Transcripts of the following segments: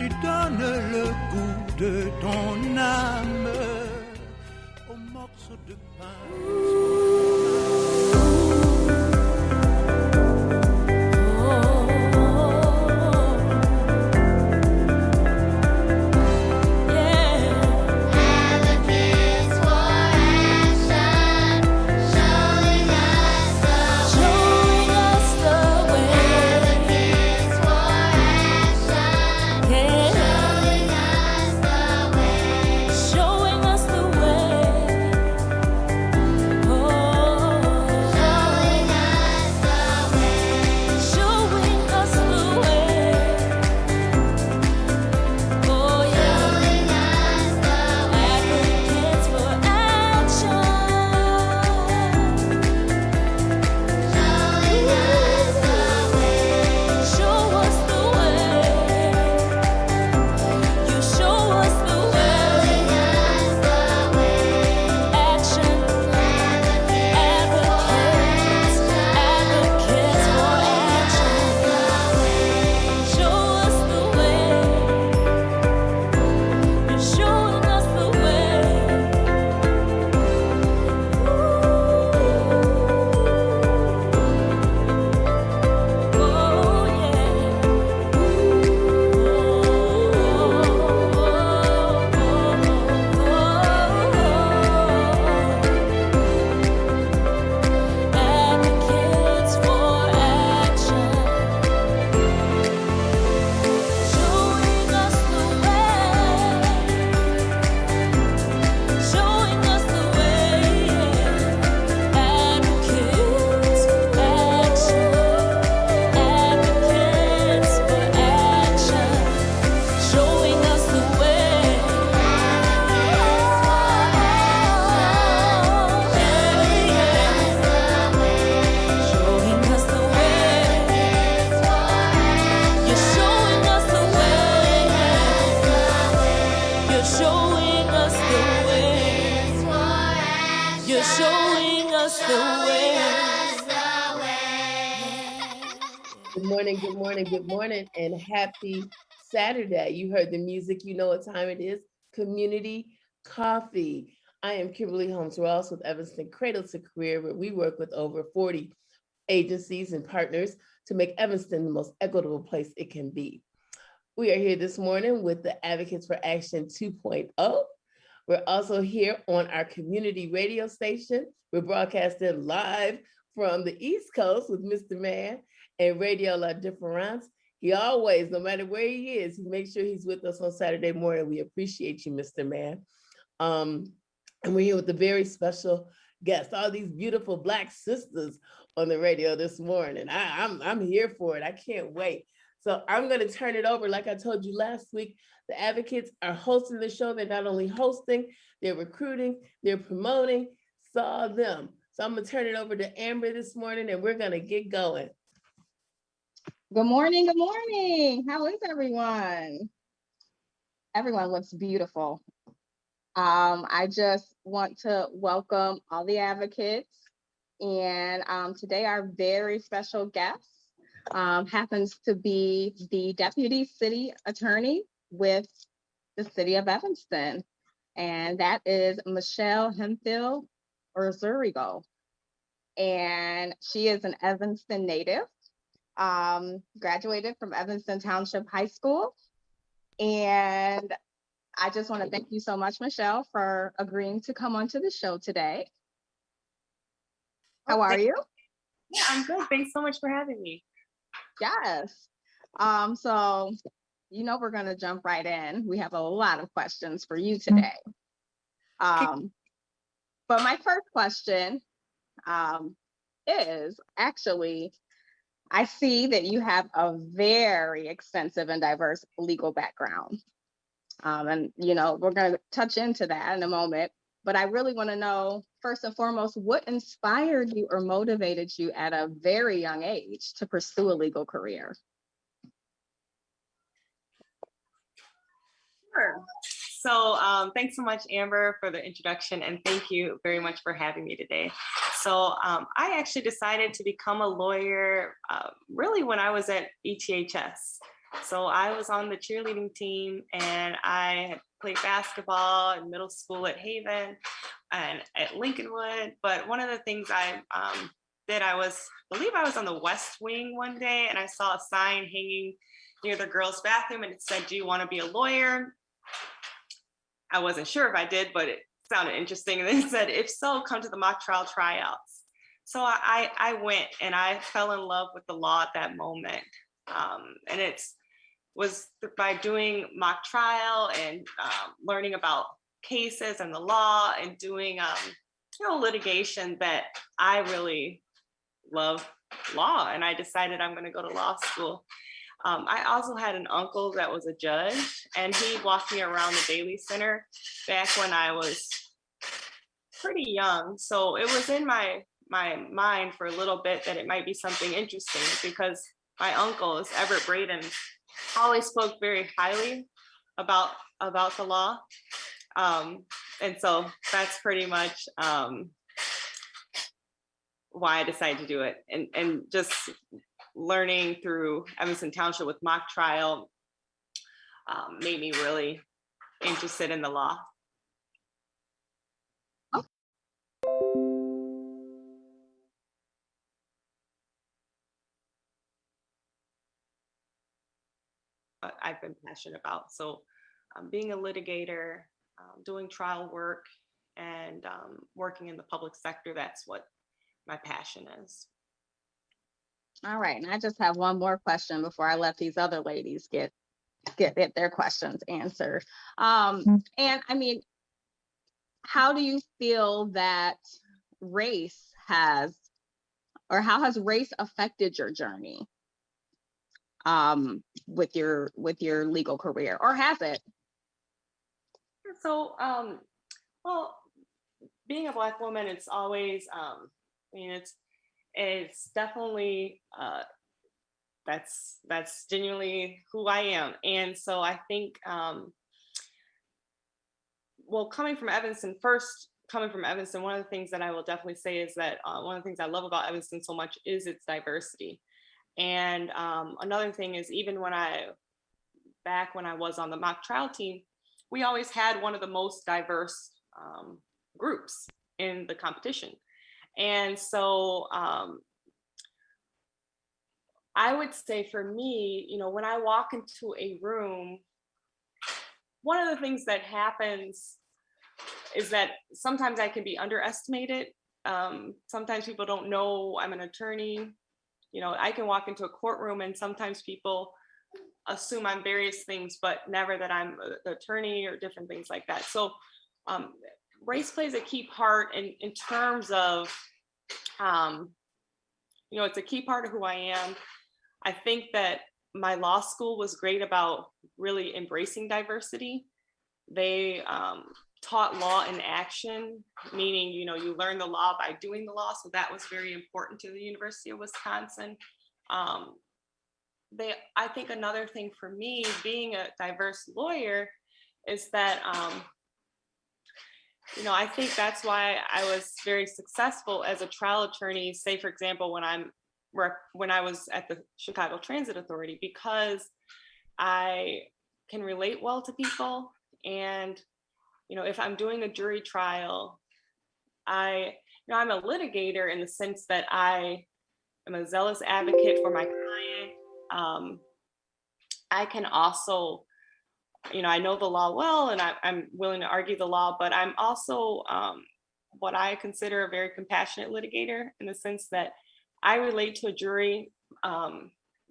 tu donnes le goût de ton âme aux morceaux de pain. Good morning, and happy Saturday. You heard the music, you know what time it is. Community Coffee. I am Kimberly Holmes Ross with Evanston Cradle to Career, where we work with over 40 agencies and partners to make Evanston the most equitable place it can be. We are here this morning with the Advocates for Action 2.0. We're also here on our community radio station. We're broadcasting live from the East Coast with Mr. Man and Radio La Difference. He always, no matter where he is, he makes sure he's with us on Saturday morning. We appreciate you, Mr. Man. And we're here with a very special guest, all these beautiful Black sisters on the radio this morning. I'm here for it. I can't wait. So I'm going to turn it over. Like I told you last week, the Advocates are hosting the show. They're not only hosting, they're recruiting, they're promoting. Saw them. So I'm going to turn it over to Amber this morning, and we're going to get going. Good morning. Good morning. How is everyone? Everyone looks beautiful. I just want to welcome all the advocates. And today our very special guest happens to be the Deputy City Attorney with the City of Evanston. And that is Michelle Hemphill Ozuruigbo. And she is an Evanston native. Graduated from Evanston Township High School. And I just want to thank you so much, Michelle, for agreeing to come onto the show today. How are you? Yeah, I'm good. Thanks so much for having me. Yes. So, you know, we're going to jump right in. We have a lot of questions for you today. But my first question is actually, I see that you have a very extensive and diverse legal background. And, you know, we're going to touch into that in a moment. But I really want to know, first and foremost, what inspired you or motivated you at a very young age to pursue a legal career? Sure. So thanks so much, Amber, for the introduction, and thank you very much for having me today. So I actually decided to become a lawyer really when I was at ETHS. So I was on the cheerleading team, and I had played basketball in middle school at Haven and at Lincolnwood. But one of the things I did, believe I was on the West Wing one day, and I saw a sign hanging near the girls' bathroom, and it said, "Do you want to be a lawyer?" I wasn't sure if I did, but it sounded interesting. And then it said, "If so, come to the mock trial tryouts." So I went, and I fell in love with the law at that moment. And it was by doing mock trial and learning about cases and the law and doing litigation that I really love law, and I decided I'm going to go to law school. I also had an uncle that was a judge, and he walked me around the Daily Center back when I was pretty young. So it was in my mind for a little bit that it might be something interesting, because my uncle is Everett Braden, always spoke very highly about the law. And so that's pretty much why I decided to do it. And just learning through Evanston Township with mock trial made me really interested in the law. I've been passionate about. So being a litigator, doing trial work, and working in the public sector, that's what my passion is. All right, and I just have one more question before I let these other ladies get their questions answered. And I mean, how do you feel that race has, or how has race affected your journey with your legal career, or has it? So, well, being a Black woman, it's always, I mean, it's definitely, that's genuinely who I am. And so I think, well, coming from Evanston, one of the things that I will definitely say is that one of the things I love about Evanston so much is its diversity. And another thing is, even back when I was on the mock trial team, we always had one of the most diverse groups in the competition. And so I would say for me, when I walk into a room, one of the things that happens is that sometimes I can be underestimated. Sometimes people don't know I'm an attorney. I can walk into a courtroom and sometimes people assume I'm various things, but never that I'm an attorney or different things like that. So race plays a key part in terms of, it's a key part of who I am. I think that my law school was great about really embracing diversity. They taught law in action, meaning, you learn the law by doing the law. So that was very important to the University of Wisconsin. I think another thing for me, being a diverse lawyer, is that, I think that's why I was very successful as a trial attorney, say, for example, when I was at the Chicago Transit Authority, because I can relate well to people. And, if I'm doing a jury trial, I'm a litigator in the sense that I am a zealous advocate for my client. I can also, I know the law well, and I'm willing to argue the law, but I'm also what I consider a very compassionate litigator, in the sense that I relate to a jury,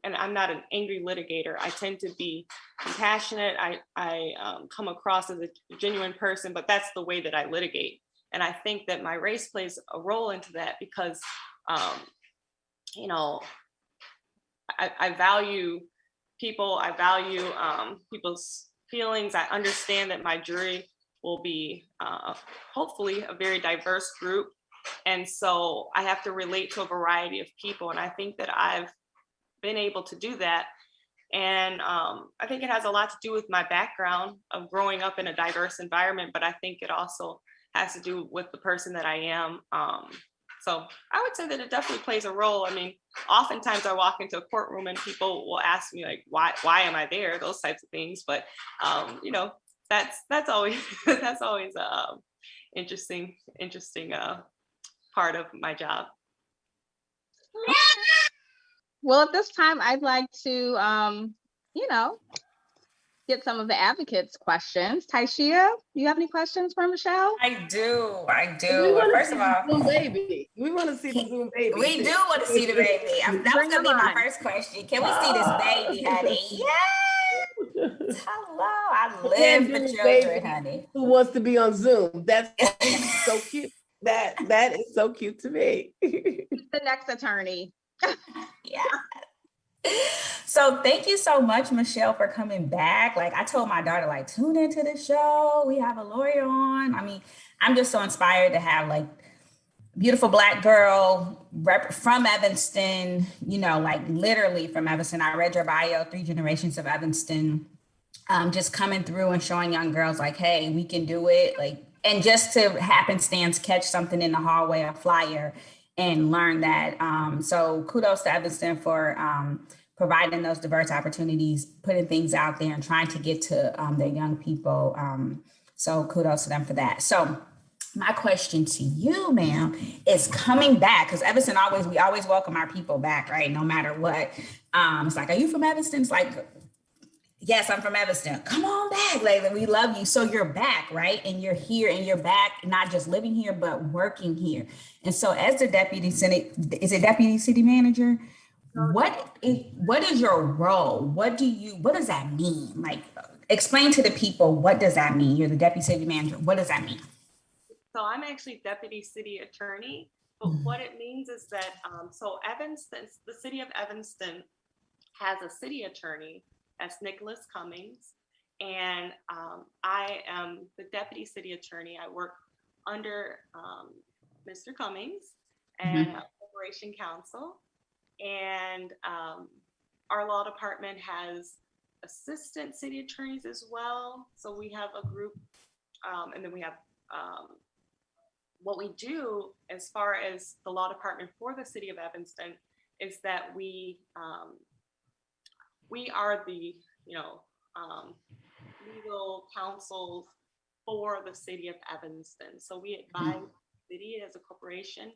and I'm not an angry litigator. I tend to be compassionate. I come across as a genuine person, but that's the way that I litigate. And I think that my race plays a role into that, because, I value people. I value people's feelings. I understand that my jury will be hopefully a very diverse group. And so I have to relate to a variety of people. And I think that I've been able to do that. And I think it has a lot to do with my background of growing up in a diverse environment, but I think it also has to do with the person that I am. So I would say that it definitely plays a role. I mean, oftentimes I walk into a courtroom and people will ask me like, why am I there? Those types of things. But you know, that's always that's always interesting part of my job. Well, at this time, I'd like to, you know, get some of the advocates' questions. Taishia, you have any questions for Michelle? I do. We want to First see of all, the Zoom baby. We want to see the Zoom baby. we do want to see the baby. That was Bring going to be them my on. first question. Can we see this baby, honey? Yes. Hello. I live Can for do children, baby honey. who wants to be on Zoom. That's so cute. That is so cute to me. The next attorney. Yeah. So thank you so much, Michelle, for coming back. Like I told my daughter, like, tune into the show. We have a lawyer on. I mean, I'm just so inspired to have like beautiful Black girl from Evanston, you know, like literally from Evanston. I read your bio, 3 generations of Evanston, just coming through and showing young girls like, hey, we can do it. Like, and just to happenstance catch something in the hallway, a flyer, and learn that. So kudos to Evanston for providing those diverse opportunities, putting things out there and trying to get to their young people. So kudos to them for that. So my question to you, ma'am, is coming back, because Evanston we always welcome our people back, right? No matter what. It's like, are you from Evanston? It's like, yes, I'm from Evanston. Come on back. Like, we love you. So you're back, right? And you're here and you're back, not just living here, but working here. And so as the deputy city manager, what is your role? What does that mean? Like, explain to the people, what does that mean? You're the deputy city manager. What does that mean? So I'm actually deputy city attorney, but what it means is that, so Evanston, the city of Evanston has a city attorney. That's Nicholas Cummings. And I am the deputy city attorney. I work under Mr. Cummings and corporation counsel. And our law department has assistant city attorneys as well. So we have a group, and then we have what we do as far as the law department for the city of Evanston is that we are the, legal counsel for the city of Evanston. So we advise the city as a corporation.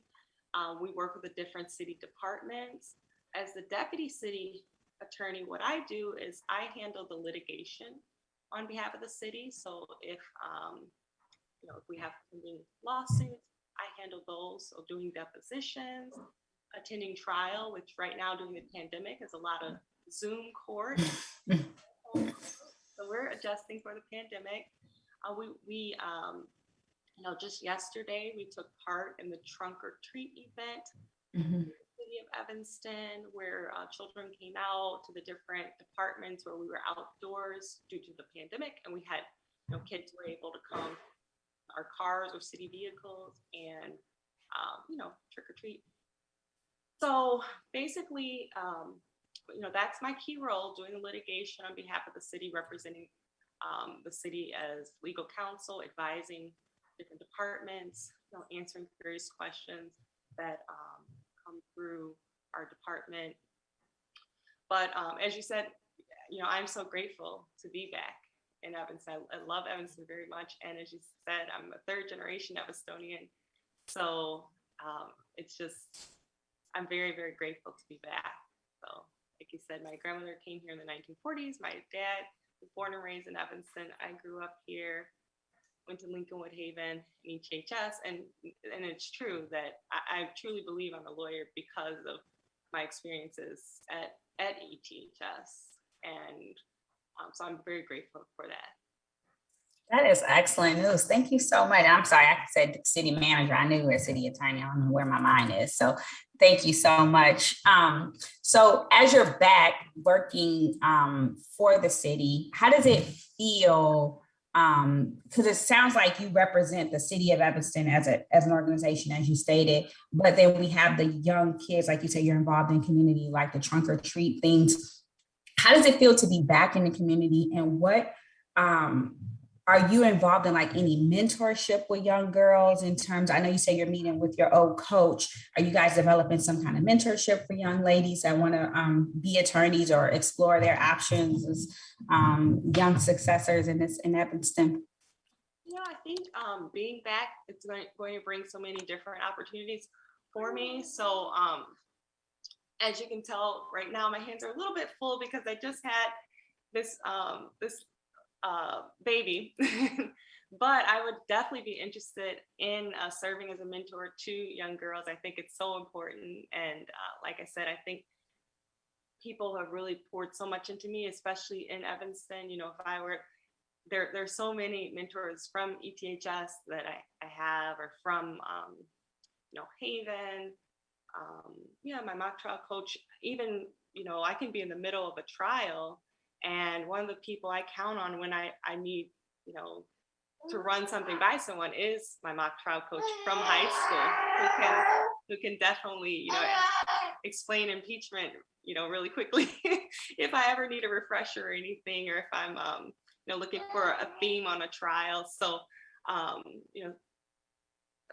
We work with the different city departments. As the deputy city attorney, what I do is I handle the litigation on behalf of the city. So if we have pending lawsuits, I handle those. So doing depositions, attending trial, which right now during the pandemic is a lot of Zoom court. So we're adjusting for the pandemic. We just yesterday we took part in the trunk or treat event in the city of Evanston, where children came out to the different departments where we were outdoors due to the pandemic, and we had kids were able to come our cars or city vehicles and trick or treat. So basically, that's my key role, doing the litigation on behalf of the city, representing the city as legal counsel, advising different departments, answering various questions that come through our department. But as you said, I'm so grateful to be back in Evanston. I love Evanston very much. And as you said, I'm a 3rd generation Evastonian. So I'm very, very grateful to be back. So like you said, my grandmother came here in the 1940s. My dad was born and raised in Evanston. I grew up here, went to Lincolnwood Haven, HHS. And it's true that I truly believe I'm a lawyer because of my experiences at ETHS. And so I'm very grateful for that. That is excellent news. Thank you so much. I'm sorry, I said city manager. I knew you were city attorney. I don't know where my mind is. So thank you so much. So as you're back working for the city, how does it feel? Because it sounds like you represent the city of Evanston as an organization, as you stated, but then we have the young kids, like you say, you're involved in community, like the trunk or treat things. How does it feel to be back in the community, and what are you involved in like any mentorship with young girls in terms, I know you say you're meeting with your old coach. Are you guys developing some kind of mentorship for young ladies that want to be attorneys or explore their options as young successors in Evanston? Yeah, I think being back, it's going to bring so many different opportunities for me. So as you can tell right now, my hands are a little bit full because I just had this baby. But I would definitely be interested in serving as a mentor to young girls. I think it's so important. And like I said, I think people have really poured so much into me, especially in Evanston. You know, if I were there's so many mentors from ETHS that I have, or from Haven. My mock trial coach. Even I can be in the middle of a trial, and one of the people I count on when I need to run something by someone is my mock trial coach from high school, who can definitely explain impeachment really quickly if I ever need a refresher or anything, or if I'm looking for a theme on a trial. So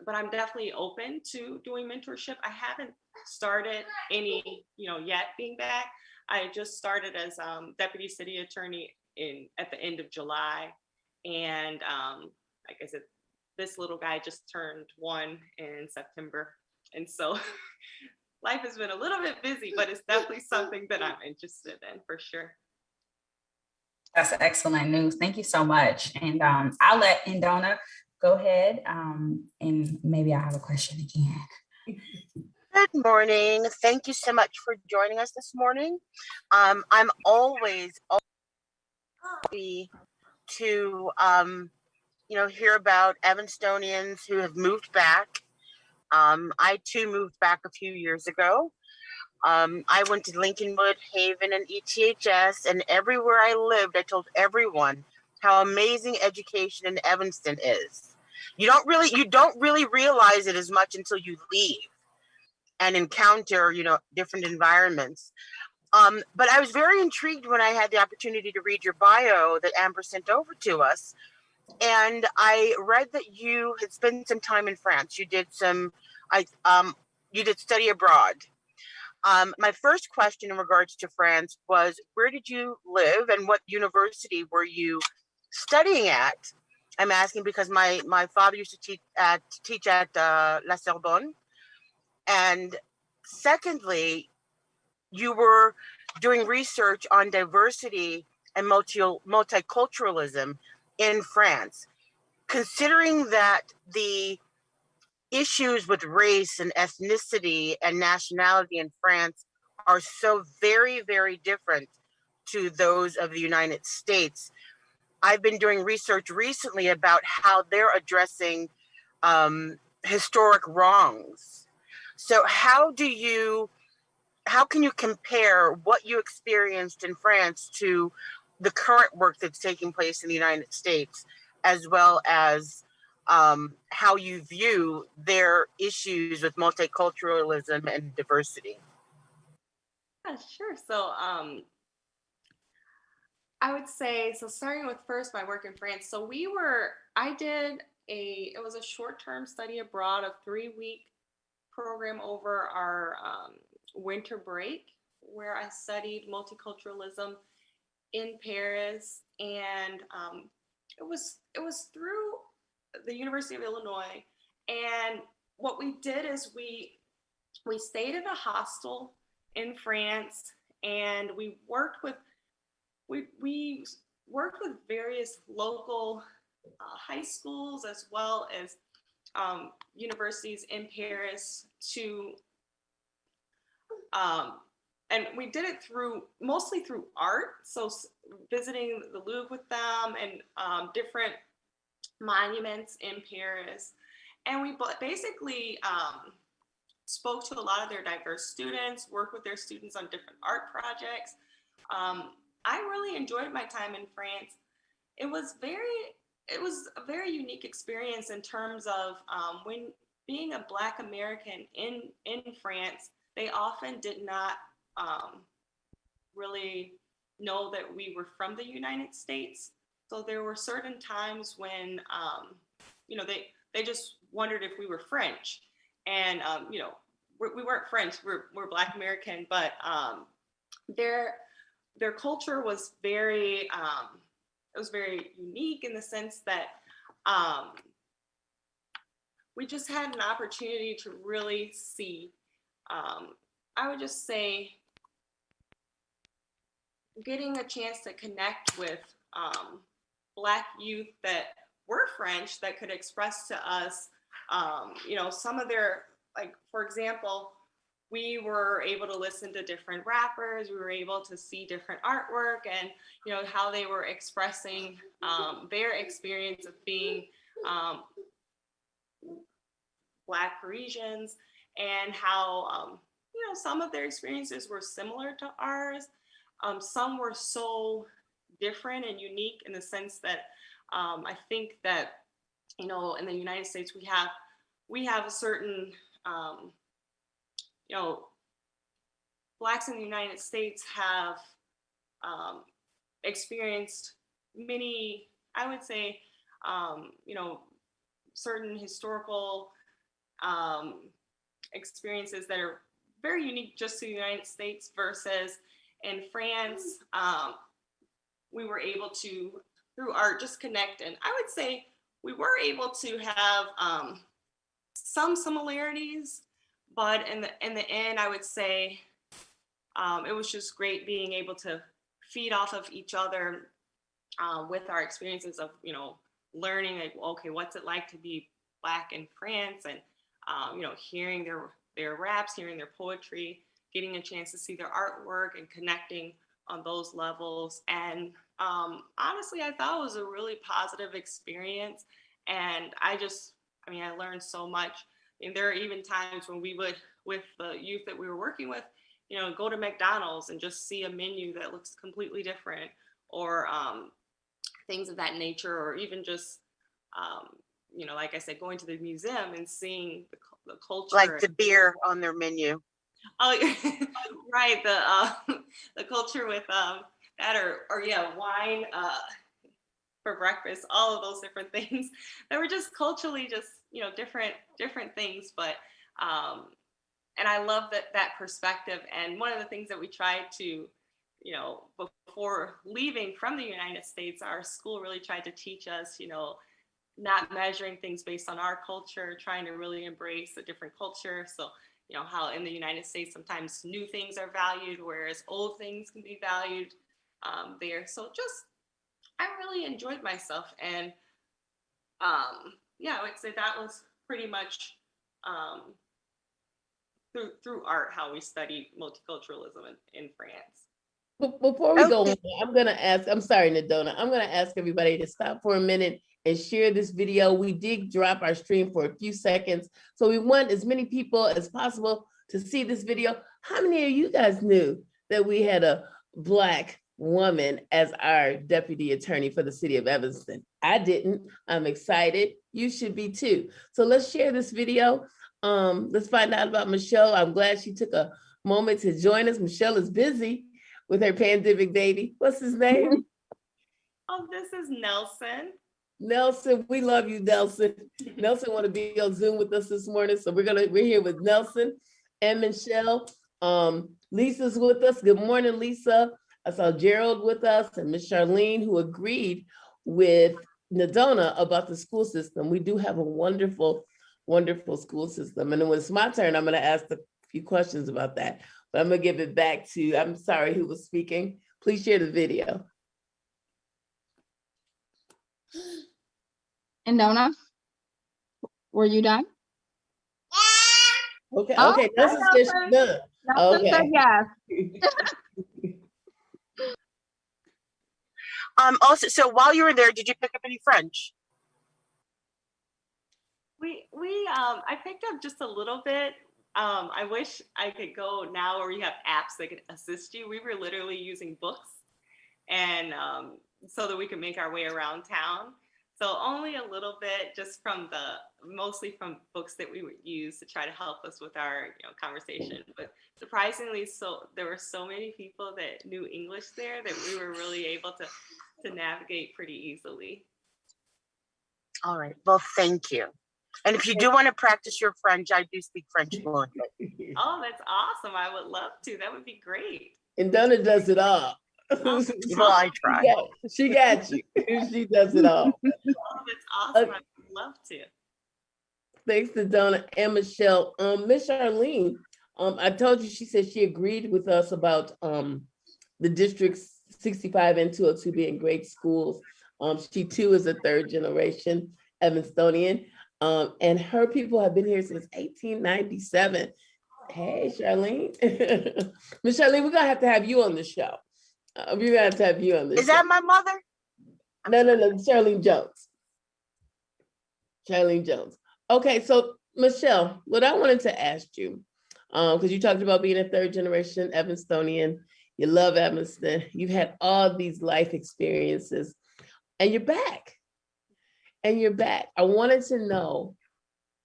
but I'm definitely open to doing mentorship. I haven't started any yet being back. I just started as deputy city attorney at the end of July, and like I said, this little guy just turned 1 in September, and so life has been a little bit busy, but it's definitely something that I'm interested in for sure. That's excellent news. Thank you so much. And I'll let Indona go ahead, and maybe I have a question again. Good morning. Thank you so much for joining us this morning. I'm always happy to hear about Evanstonians who have moved back. I too moved back a few years ago. I went to Lincolnwood, Haven, and ETHS, and everywhere I lived, I told everyone how amazing education in Evanston is. You don't really realize it as much until you leave and encounter, different environments. But I was very intrigued when I had the opportunity to read your bio that Amber sent over to us. And I read that you had spent some time in France. You did you did study abroad. My first question in regards to France was, where did you live and what university were you studying at? I'm asking because my father used to teach at La Sorbonne. And secondly, you were doing research on diversity and multiculturalism in France. Considering that the issues with race and ethnicity and nationality in France are so very, very different to those of the United States, I've been doing research recently about how they're addressing historic wrongs. So how can you compare what you experienced in France to the current work that's taking place in the United States, as well as how you view their issues with multiculturalism and diversity? Yeah, sure. So I would say, so starting with first my work in France. So it was a short-term study abroad, a 3-week program over our winter break, where I studied multiculturalism in Paris. And it was through the University of Illinois. And what we did is we stayed in a hostel in France, and we worked with various local high schools, as well as universities in Paris and we did it mostly through art. So visiting the Louvre with them, and different monuments in Paris. And we basically spoke to a lot of their diverse students, worked with their students on different art projects. I really enjoyed my time in France. It was a very unique experience in terms of when being a Black American in France, they often did not really know that we were from the United States. So there were certain times when, you know, they just wondered if we were French. And, you know, we weren't French, we're Black American, but their culture was very, it was very unique in the sense that we just had an opportunity to really see, I would just say, getting a chance to connect with Black youth that were French that could express to us, you know, some of their, like, for example, we were able to listen to different rappers, we were able to see different artwork and, you know, how they were expressing their experience of being Black Parisians, and how, you know, some of their experiences were similar to ours. Some were so different and unique in the sense that I think that, you know, in the United States, we have a certain, you know, Blacks in the United States have experienced many, I would say, you know, certain historical experiences that are very unique just to the United States, versus in France, we were able to, through art, just connect. And I would say we were able to have some similarities, but in the end, I would say it was just great being able to feed off of each other with our experiences of, you know, learning, like, okay, what's it like to be Black in France, and you know, hearing their raps, hearing their poetry, getting a chance to see their artwork and connecting on those levels. And honestly, I thought it was a really positive experience. And I mean, I learned so much. And there are even times when we would, with the youth that we were working with, you know, go to McDonald's and just see a menu that looks completely different, or things of that nature, or even just, you know, like I said, going to the museum and seeing the culture. Like the beer on their menu. Oh, right. The culture with that, or yeah, wine for breakfast, all of those different things that were just culturally just, you know, different things. But and I love that perspective. And one of the things that we tried to, you know, before leaving from the United States, our school really tried to teach us, you know, not measuring things based on our culture, trying to really embrace a different culture. So, you know, how in the United States, sometimes new things are valued, whereas old things can be valued there. So just, I really enjoyed myself. And yeah, I would say that was pretty much through art, how we studied multiculturalism in France. Before we go Okay. on, I'm gonna ask, I'm sorry, Nadona, I'm gonna ask everybody to stop for a minute and share this video. We did drop our stream for a few seconds, so we want as many people as possible to see this video. How many of you guys knew that we had a Black woman as our deputy attorney for the city of Evanston? I didn't. I'm excited. You should be too. So let's share this video. Let's find out about Michelle. I'm glad she took a moment to join us. Michelle is busy with her pandemic baby. What's his name? Oh, this is Nelson. Nelson, we love you, Nelson. Nelson want to be on Zoom with us this morning, so we're here with Nelson and Michelle. Lisa's with us. Good morning, Lisa. I saw Gerald with us and Miss Charlene, who agreed with Nadona about the school system. We do have a wonderful, wonderful school system. And then when it's my turn, I'm going to ask a few questions about that. But I'm going to give it back to, I'm sorry, who was speaking. Please share the video. And Donna, were you done? Okay, Oh, okay, Nelson said she's done. Nelson said yes. Also, so while you were there, did you pick up any French? I picked up just a little bit. I wish I could go now where we have apps that could assist you. We were literally using books, and so that we could make our way around town. So only a little bit, just mostly from books that we would use to try to help us with our, you know, conversation. But surprisingly, so there were so many people that knew English there that we were really able to to navigate pretty easily. All right. Well, thank you. And if you do want to practice your French, I do speak French fluently. Oh, that's awesome. I would love to. That would be great. And Donna does it all. Well, I try. She got you. She does it all. Oh, that's awesome. I would love to. Thanks to Donna and Michelle. Miss Charlene, I told you, she said she agreed with us about the districts 65 and 202 being great schools. She too is a third generation Evanstonian. And her people have been here since 1897. Hey, Charlene. Miss Charlene, we're gonna have you on the show. We're gonna have to have you on the show. Is that my mother? No, Charlene Jones. Charlene Jones. Okay, so Michelle, what I wanted to ask you, because you talked about being a third generation Evanstonian, you love Evanston, you've had all these life experiences, and you're back. I wanted to know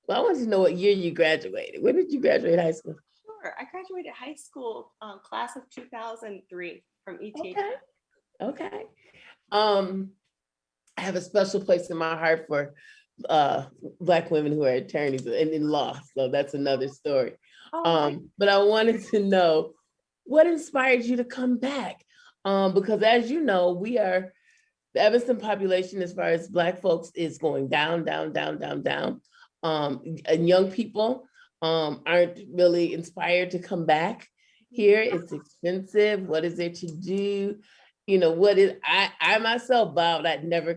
what year you graduated. When did you graduate high school? Sure. I graduated high school class of 2003 from ETH. Okay. I have a special place in my heart for Black women who are attorneys and in law, so that's another story. But I wanted to know what inspired you to come back, because as you know, the Evanston population as far as Black folks is going down. And young people aren't really inspired to come back here. It's expensive. What is there to do? I myself vowed I'd never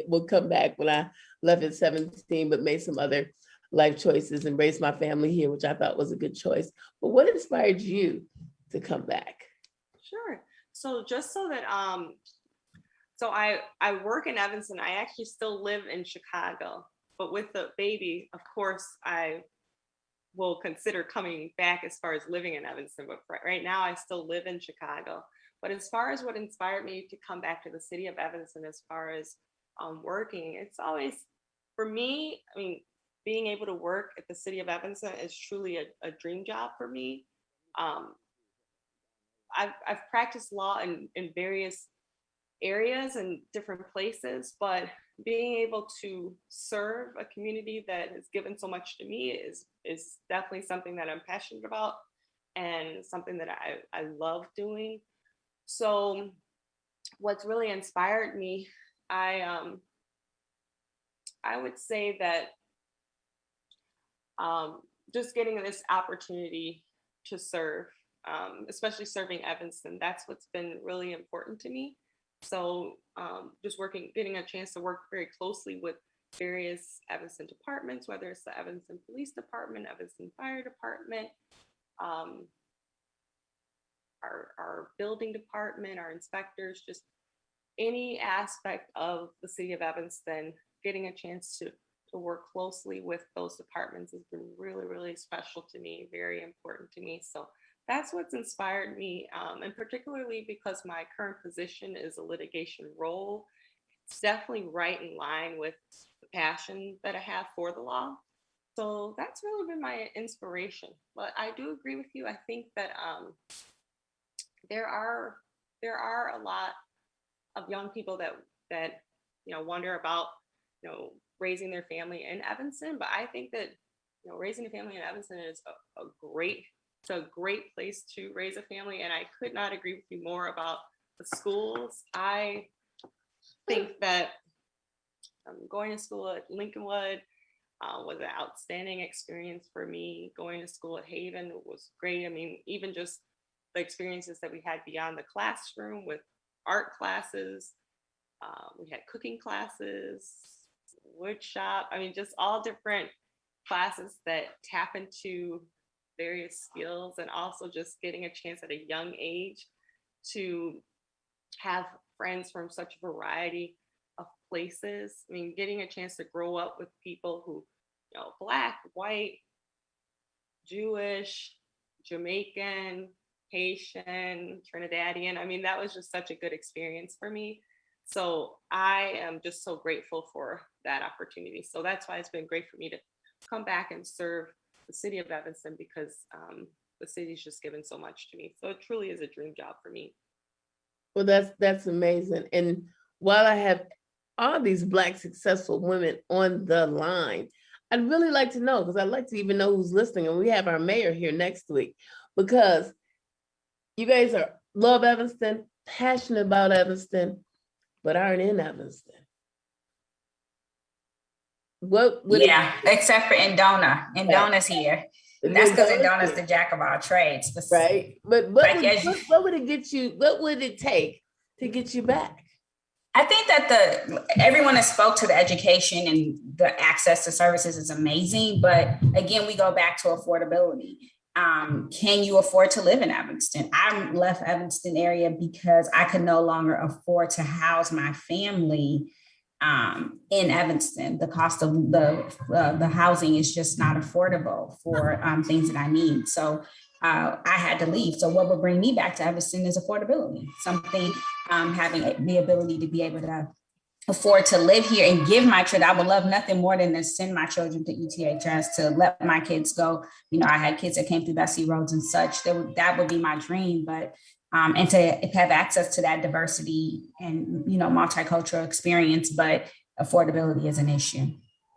would come back when I left at 17, but made some other life choices and raised my family here, which I thought was a good choice. But what inspired you to come back? Sure. So just so that, so I work in Evanston. I actually still live in Chicago, but with the baby, of course, I will consider coming back as far as living in Evanston. But right now I still live in Chicago. But as far as what inspired me to come back to the city of Evanston, as far as working, it's always, for me, I mean, being able to work at the city of Evanston is truly a dream job for me. I've practiced law in various areas and different places, but being able to serve a community that has given so much to me is definitely something that I'm passionate about and something that I love doing. So what's really inspired me, I would say that just getting this opportunity to serve, especially serving Evanston, that's what's been really important to me. So just getting a chance to work very closely with various Evanston departments, whether it's the Evanston Police Department, Evanston Fire Department, our building department, our inspectors, just any aspect of the city of Evanston, getting a chance to work closely with those departments has been really, really special to me, very important to me. So that's what's inspired me, and particularly because my current position is a litigation role, it's definitely right in line with the passion that I have for the law. So that's really been my inspiration. But I do agree with you. I think that there are a lot of young people that wonder about raising their family in Evanston. But I think that raising a family in Evanston is a great place to raise a family. And I could not agree with you more about the schools. I think that going to school at Lincolnwood was an outstanding experience for me. Going to school at Haven was great. I mean, even just the experiences that we had beyond the classroom with art classes, we had cooking classes, wood shop. I mean, just all different classes that tap into various skills, and also just getting a chance at a young age to have friends from such a variety of places. I mean, getting a chance to grow up with people who, Black, white, Jewish, Jamaican, Haitian, Trinidadian. I mean, that was just such a good experience for me. So I am just so grateful for that opportunity. So that's why it's been great for me to come back and serve the city of Evanston, because the city's just given so much to me. So it truly is a dream job for me. Well, that's amazing. And while I have all these Black successful women on the line, I'd really like to know, because I'd like to even know who's listening. And we have our mayor here next week, because you guys love Evanston, passionate about Evanston, but aren't in Evanston. What would except for Indona. Indona's here. That's because Indona's the jack of all trades. Right. But what would it get you? What would it take to get you back? I think that everyone that spoke to the education and the access to services is amazing. But again, we go back to affordability. Can you afford to live in Evanston? I left Evanston area because I could no longer afford to house my family in Evanston. The cost of the housing is just not affordable for things that I need. So I had to leave. So what would bring me back to Evanston is affordability, something having the ability to be able to afford to live here and give my children. I would love nothing more than to send my children to ETHS, to let my kids go. You know, I had kids that came through Bessie Roads and such. That would be my dream. But and to have access to that diversity and, you know, multicultural experience, but affordability is an issue.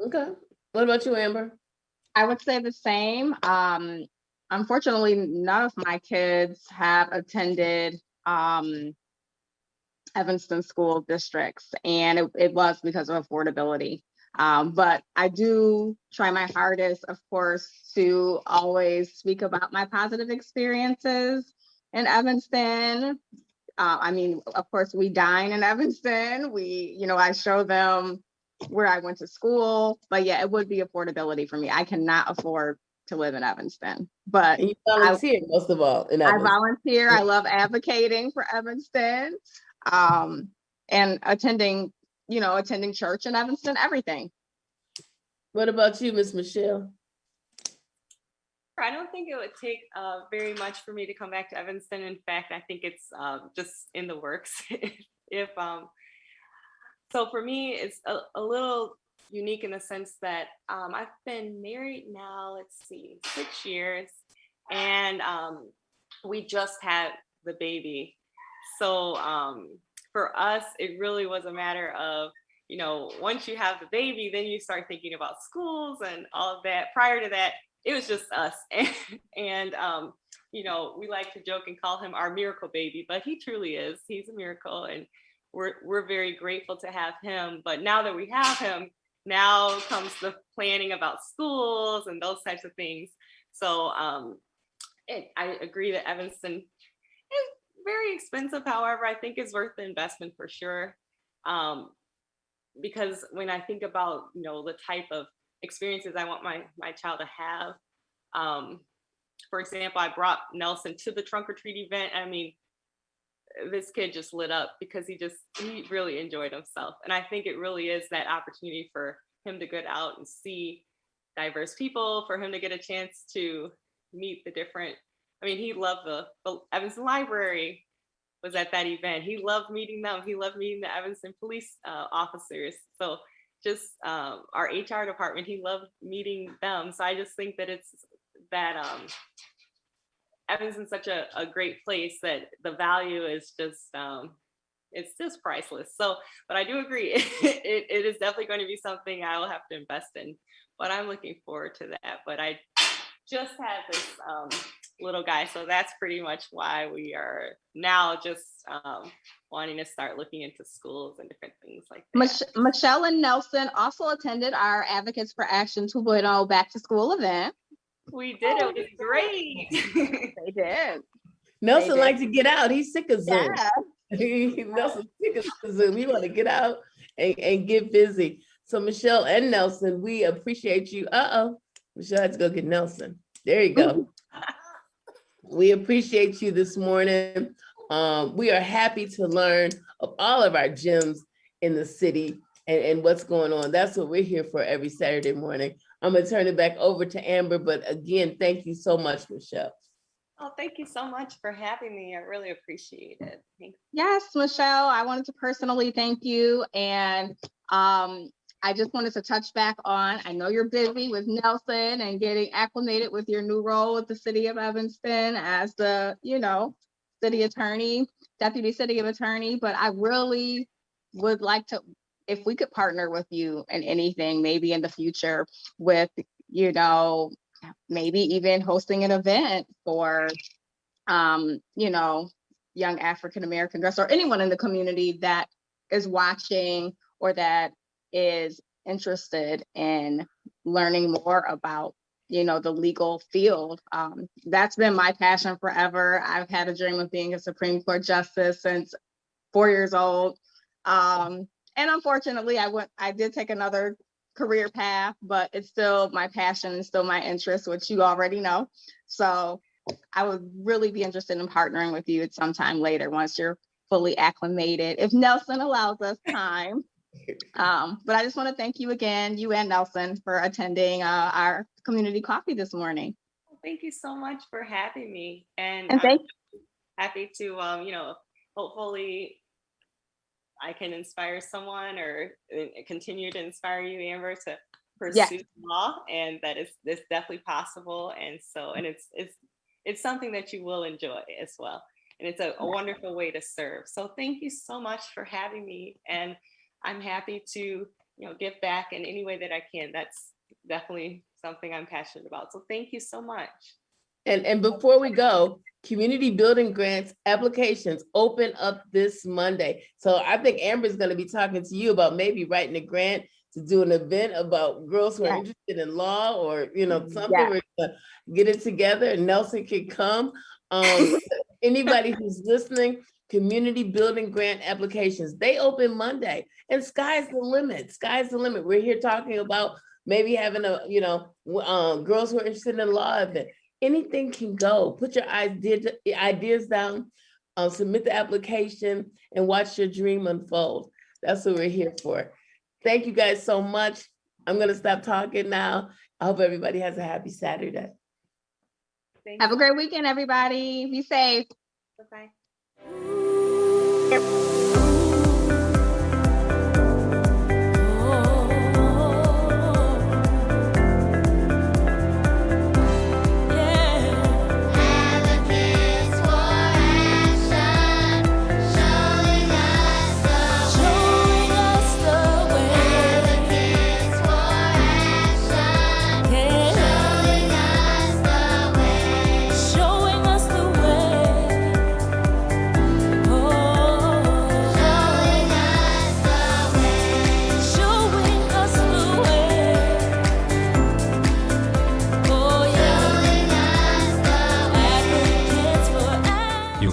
Okay. What about you, Amber? I would say the same. Unfortunately, none of my kids have attended Evanston school districts, and it was because of affordability. But I do try my hardest, of course, to always speak about my positive experiences in Evanston. I mean, of course, we dine in Evanston. I show them where I went to school, but yeah, it would be affordability for me. I cannot afford to live in Evanston, but and you volunteer most of all in Evanston. I volunteer. I love advocating for Evanston, and attending church in Evanston, everything. What about you, Miss Michelle? I don't think it would take very much for me to come back to Evanston. In fact, I think it's just in the works. So for me, it's a little unique in the sense that I've been married now, 6 years, and we just had the baby. So for us, it really was a matter of, once you have the baby, then you start thinking about schools and all of that. Prior to that, it was just us. And we like to joke and call him our miracle baby, but he truly is. He's a miracle, and we're very grateful to have him. But now that we have him, now comes the planning about schools and those types of things. So I agree that Evanston is very expensive. However, I think it's worth the investment for sure. Because when I think about, the type of experiences I want my child to have, for example, I brought Nelson to the trunk or treat event. I mean, this kid just lit up because he really enjoyed himself. And I think it really is that opportunity for him to get out and see diverse people, for him to get a chance to meet the different, he loved the Evanston Library was at that event. He loved meeting them. He loved meeting the Evanston police officers. So just our HR department, he loved meeting them. So I just think that it's that Evanston's such a great place that the value is just, it's just priceless. So, but I do agree, it is definitely going to be something I will have to invest in, but I'm looking forward to that. But I just had this little guy, so that's pretty much why we are now just wanting to start looking into schools and different things like that. Michelle and Nelson also attended our Advocates for Action 2.0 back to school event. We did. It was great. They did. Nelson liked to get out. He's sick of Zoom. Yeah. Nelson's sick of Zoom. We want to get out and get busy. So Michelle and Nelson, we appreciate you. Michelle had to go get Nelson. There you go. We appreciate you this morning. We are happy to learn of all of our gems in the city and what's going on. That's what we're here for every Saturday morning. I'm going to turn it back over to Amber. But again, thank you so much, Michelle. Oh, thank you so much for having me. I really appreciate it. Thanks. Yes, Michelle, I wanted to personally thank you. And I just wanted to touch back on, I know you're busy with Nelson and getting acclimated with your new role with the City of Evanston as the, city attorney, deputy city attorney, but I really would like to, if we could partner with you in anything, maybe in the future with, you know, maybe even hosting an event for, you know, young African-American girls or anyone in the community that is watching or that is interested in learning more about, you know, the legal field. That's been my passion forever. I've had a dream of being a Supreme Court justice since 4 years old. And unfortunately, I did take another career path, but it's still my passion and still my interest, which you already know. So I would really be interested in partnering with you at some time later once you're fully acclimated, if Nelson allows us time. But I just want to thank you again, you and Nelson, for attending our community coffee this morning. Thank you so much for having me. And And I'm happy to, you know, hopefully I can inspire someone or continue to inspire you, Amber, to pursue law, and that it's definitely possible. And so, and it's something that you will enjoy as well. And it's a wonderful way to serve. So thank you so much for having me. And I'm happy to, you know, give back in any way that I can. That's definitely something I'm passionate about. So thank you so much. And before we go, community building grants applications open up this Monday. So I think Amber's going to be talking to you about maybe writing a grant to do an event about girls who are interested in law, or, you know, something where we're gonna get it together and Nelson can come. Anybody who's listening, community building grant applications, they open Monday, and sky's the limit. Sky's the limit. We're here talking about maybe having a, you know, girls who are interested in law event. Anything can go. Put your ideas down, submit the application, and watch your dream unfold. That's what we're here for. Thank you guys so much. I'm going to stop talking now. I hope everybody has a happy Saturday. Have a great weekend, everybody. Be safe. Bye-bye.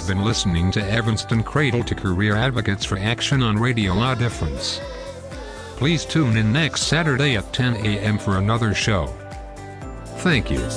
Been listening to Evanston Cradle to Career Advocates for Action on Radio Law Difference. Please tune in next Saturday at 10 a.m. for another show. Thank you.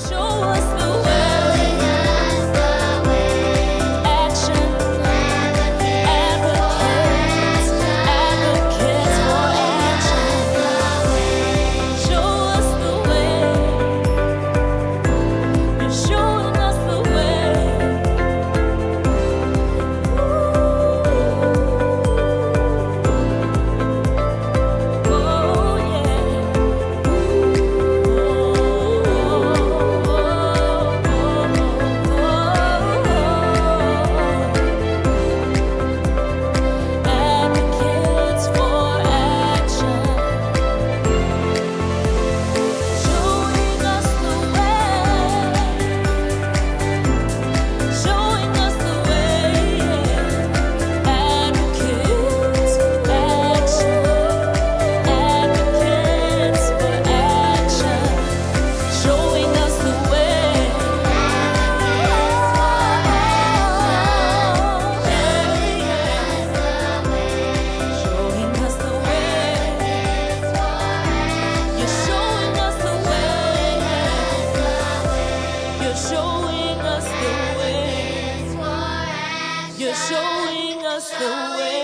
You're showing us the way.